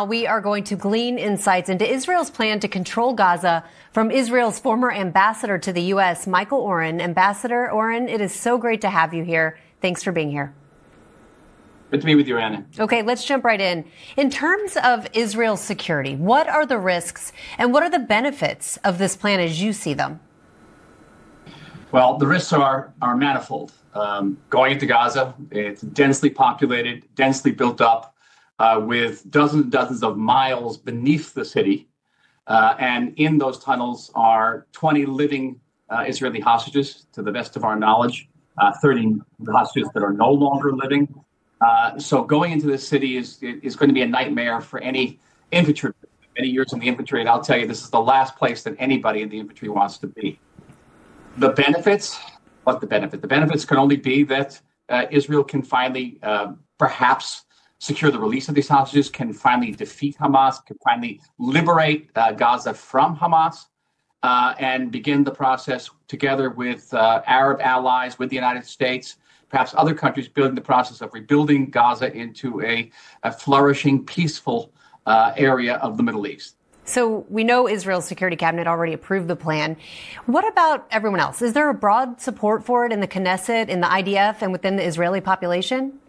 We are going to glean insights into Israel's plan to control Gaza from Israel's former ambassador to the U.S., Michael Oren. Ambassador Oren, it is so great to have you here. Thanks for being here. Good to be with you, Anna. Okay, let's jump right in. In terms of Israel's security, what are the risks and what are the benefits of this plan as you see them? Well, the risks are manifold. Going into Gaza, it's densely populated, densely built up, with dozens and dozens of miles beneath the city. And in those tunnels are 20 living Israeli hostages, to the best of our knowledge, 30 hostages that are no longer living. So going into this city is going to be a nightmare for any infantry. Many years in the infantry, and I'll tell you, this is the last place that anybody in the infantry wants to be. The benefits, what's the benefit? The benefits can only be that Israel can finally perhaps secure the release of these hostages, can finally defeat Hamas, can finally liberate Gaza from Hamas, and begin the process together with Arab allies, with the United States, perhaps other countries, building the process of rebuilding Gaza into a flourishing, peaceful area of the Middle East. So we know Israel's security cabinet already approved the plan. What about everyone else? Is there a broad support for it in the Knesset, in the IDF, and within the Israeli population?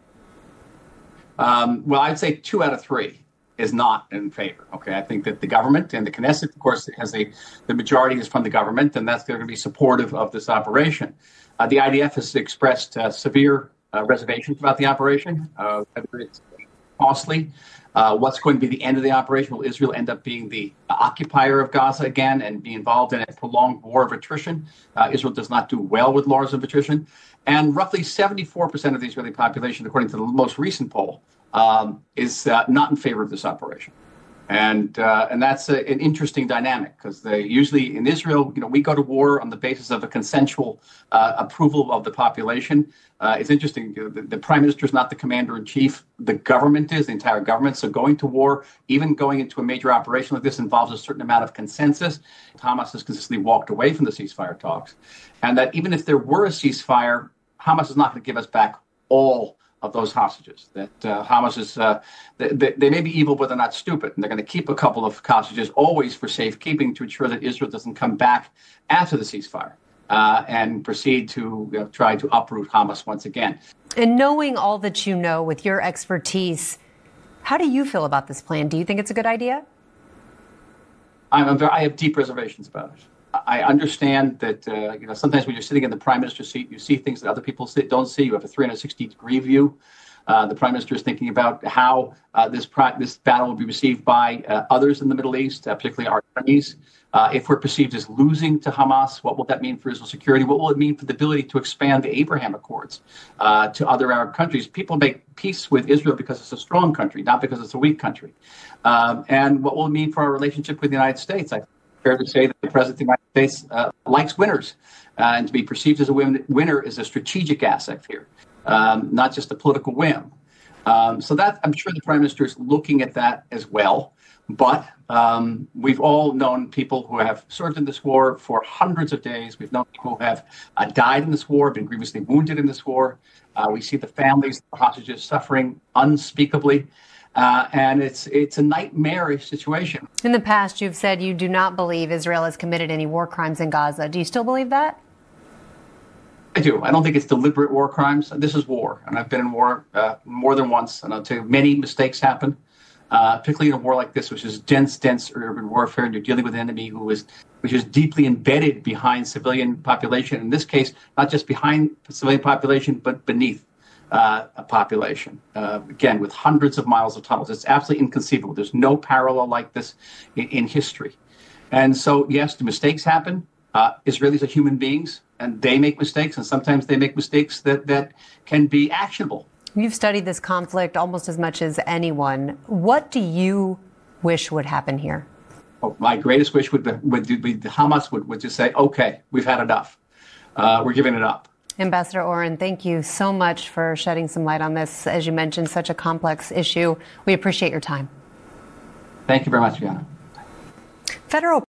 Well, I'd say 2 out of 3 is not in favor. Okay, I think that the government and the Knesset, of course, the majority is from the government, and that's going to be supportive of this operation. The IDF has expressed severe reservations about the operation, whether it's costly. What's going to be the end of the operation? Will Israel end up being the occupier of Gaza again and be involved in a prolonged war of attrition? Israel does not do well with wars of attrition. And roughly 74% of the Israeli population, according to the most recent poll, is not in favor of this operation. And that's an interesting dynamic because usually in Israel, we go to war on the basis of a consensual approval of the population. It's interesting. The prime minister is not the commander in chief. The government is, the entire government. So going to war, even going into a major operation like this, involves a certain amount of consensus. Hamas has consistently walked away from the ceasefire talks. And that even if there were a ceasefire, Hamas is not going to give us back all of those hostages. That Hamas is, they may be evil, but they're not stupid. And they're going to keep a couple of hostages always for safekeeping to ensure that Israel doesn't come back after the ceasefire and proceed to try to uproot Hamas once again. And knowing all that you know with your expertise, how do you feel about this plan? Do you think it's a good idea? I have deep reservations about it. I understand that sometimes when you're sitting in the prime minister's seat, you see things that other people don't see. You have a 360-degree view. The prime minister is thinking about how this battle will be received by others in the Middle East, particularly our enemies. If we're perceived as losing to Hamas, what will that mean for Israel's security? What will it mean for the ability to expand the Abraham Accords to other Arab countries? People make peace with Israel because it's a strong country, not because it's a weak country. And what will it mean for our relationship with the United States? I fair to say that the President of the United States likes winners, and to be perceived as a winner is a strategic asset here, not just a political whim. So that I'm sure the Prime Minister is looking at that as well. But we've all known people who have served in this war for hundreds of days. We've known people who have died in this war, been grievously wounded in this war. We see the families, the hostages suffering unspeakably. And it's a nightmarish situation. In the past, you've said you do not believe Israel has committed any war crimes in Gaza. Do you still believe that? I do. I don't think it's deliberate war crimes. This is war. And I've been in war more than once. And I'll tell you, many mistakes happen, particularly in a war like this, which is dense urban warfare. And you're dealing with an enemy which is deeply embedded behind civilian population. In this case, not just behind the civilian population, but beneath a population, again, with hundreds of miles of tunnels. It's absolutely inconceivable. There's no parallel like this in history. And so, yes, the mistakes happen. Israelis are human beings, and they make mistakes, and sometimes they make mistakes that can be actionable. You've studied this conflict almost as much as anyone. What do you wish would happen here? Oh, my greatest wish would be Hamas would just say, okay, we've had enough. We're giving it up. Ambassador Oren, thank you so much for shedding some light on this. As you mentioned, such a complex issue. We appreciate your time. Thank you very much, Fiona. Federal